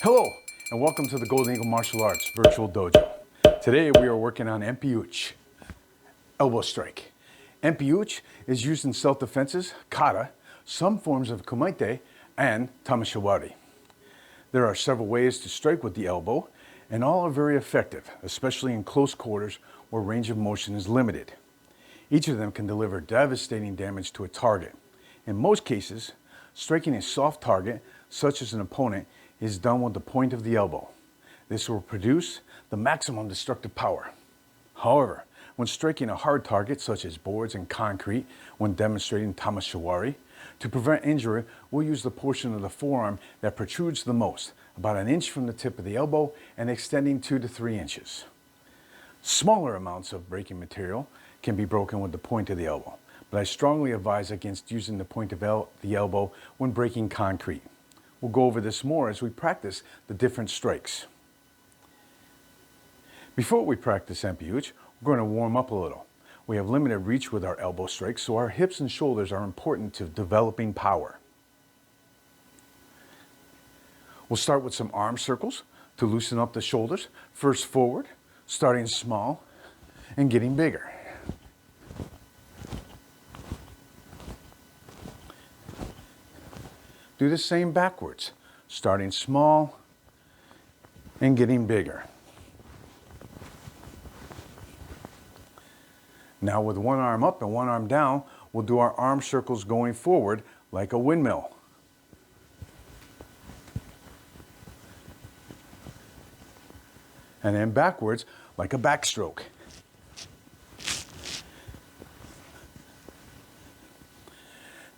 Hello, and welcome to the Golden Eagle Martial Arts Virtual Dojo. Today we are working on empie, Uchi, elbow strike. Empie Uchi is used in self-defenses, kata, some forms of kumite, and tamashawari. There are several ways to strike with the elbow, and all are very effective, especially in close quarters where range of motion is limited. Each of them can deliver devastating damage to a target. In most cases, striking a soft target, such as an opponent, is done with the point of the elbow. This will produce the maximum destructive power. However, when striking a hard target, such as boards and concrete, when demonstrating tamashawari, to prevent injury, we'll use the portion of the forearm that protrudes the most, about an inch from the tip of the elbow and extending 2 to 3 inches. Smaller amounts of breaking material can be broken with the point of the elbow, but I strongly advise against using the point of the elbow when breaking concrete. We'll go over this more as we practice the different strikes. Before we practice empie Uchi, we're going to warm up a little. We have limited reach with our elbow strikes, so our hips and shoulders are important to developing power. We'll start with some arm circles to loosen up the shoulders. First forward, starting small and getting bigger. Do the same backwards, starting small and getting bigger. Now with one arm up and one arm down, we'll do our arm circles going forward like a windmill. And then backwards like a backstroke.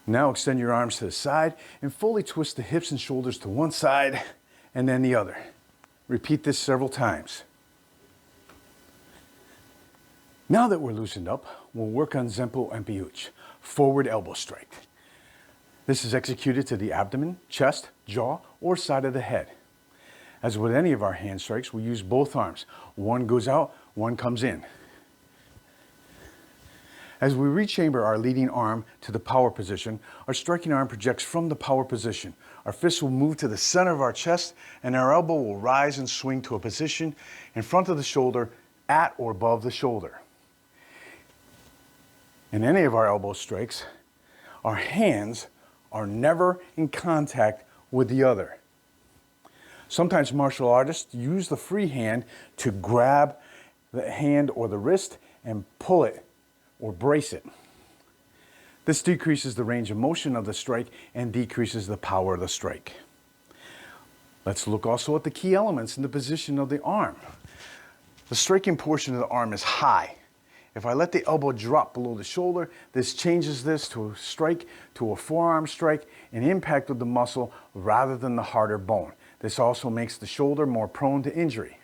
Now extend your arms to the side and fully twist the hips and shoulders to one side and then the other. Repeat this several times. Now that we're loosened up, we'll work on Zempo empie Uchi, forward elbow strike. This is executed to the abdomen, chest, jaw, or side of the head. As with any of our hand strikes, we use both arms. One goes out, one comes in. As we rechamber our leading arm to the power position, our striking arm projects from the power position. Our fist will move to the center of our chest, and our elbow will rise and swing to a position in front of the shoulder, at or above the shoulder. In any of our elbow strikes, our hands are never in contact with the other. Sometimes martial artists use the free hand to grab the hand or the wrist and pull it or brace it. This decreases the range of motion of the strike and decreases the power of the strike. Let's look also at the key elements in the position of the arm. The striking portion of the arm is high. If I let the elbow drop below the shoulder, this changes this to a strike, to a forearm strike, and impact with the muscle rather than the harder bone. This also makes the shoulder more prone to injury.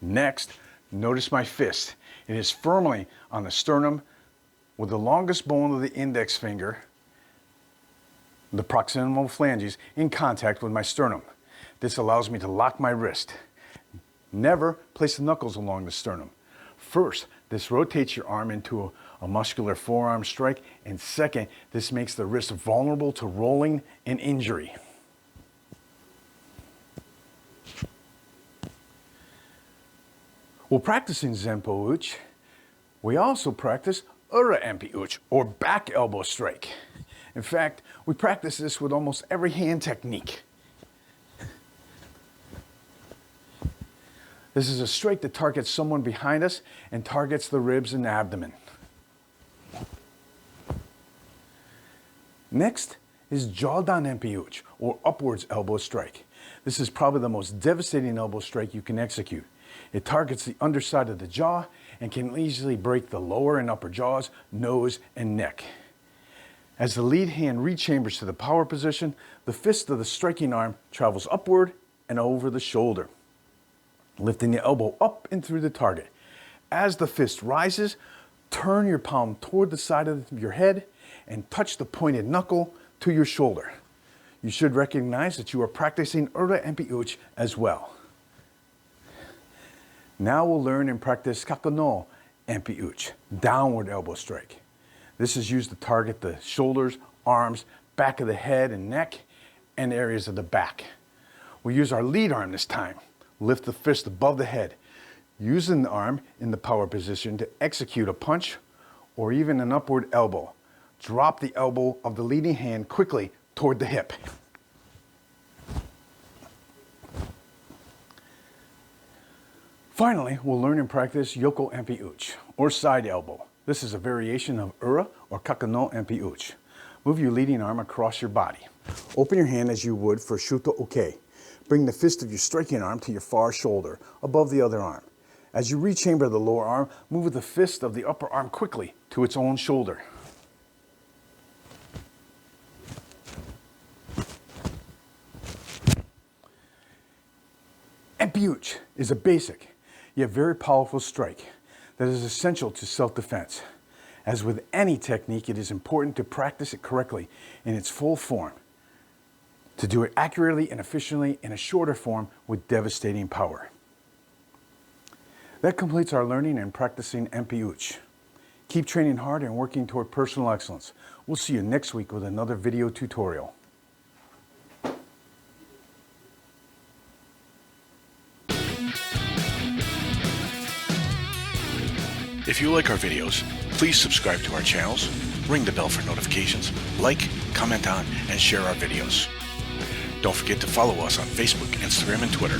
Next, notice my fist. It is firmly on the sternum with the longest bone of the index finger, the proximal phalanges, in contact with my sternum. This allows me to lock my wrist. Never place the knuckles along the sternum. First, this rotates your arm into a muscular forearm strike, and second, this makes the wrist vulnerable to rolling and injury. While practicing Zempo Uchi, we also practice ura empie Uchi, or back elbow strike. In fact, we practice this with almost every hand technique. This is a strike that targets someone behind us and targets the ribs and abdomen. Next is Jodan empie Uchi, or upwards elbow strike. This is probably the most devastating elbow strike you can execute. It targets the underside of the jaw and can easily break the lower and upper jaws, nose, and neck. As the lead hand rechambers to the power position, the fist of the striking arm travels upward and over the shoulder, lifting the elbow up and through the target. As the fist rises, turn your palm toward the side of your head and touch the pointed knuckle to your shoulder. You should recognize that you are practicing ura empie Uchi as well. Now we'll learn and practice kakono empie Uchi, downward elbow strike. This is used to target the shoulders, arms, back of the head and neck, and areas of the back. We use our lead arm this time. Lift the fist above the head, using the arm in the power position to execute a punch or even an upward elbow. Drop the elbow of the leading hand quickly toward the hip. Finally, we'll learn and practice Yoko Empie Uchi, or side elbow. This is a variation of Ura or Kaka no Empie Uchi. Move your leading arm across your body. Open your hand as you would for Shuto Uke. Bring the fist of your striking arm to your far shoulder, above the other arm. As you rechamber the lower arm, move the fist of the upper arm quickly to its own shoulder. Empie Uchi is a basic, yet very powerful strike that is essential to self-defense. As with any technique, it is important to practice it correctly in its full form, to do it accurately and efficiently in a shorter form with devastating power. That completes our learning and practicing Empie Uchi. Keep training hard and working toward personal excellence. We'll see you next week with another video tutorial. If you like our videos, please subscribe to our channels, ring the bell for notifications, like, comment on, and share our videos. Don't forget to follow us on Facebook, Instagram, and Twitter.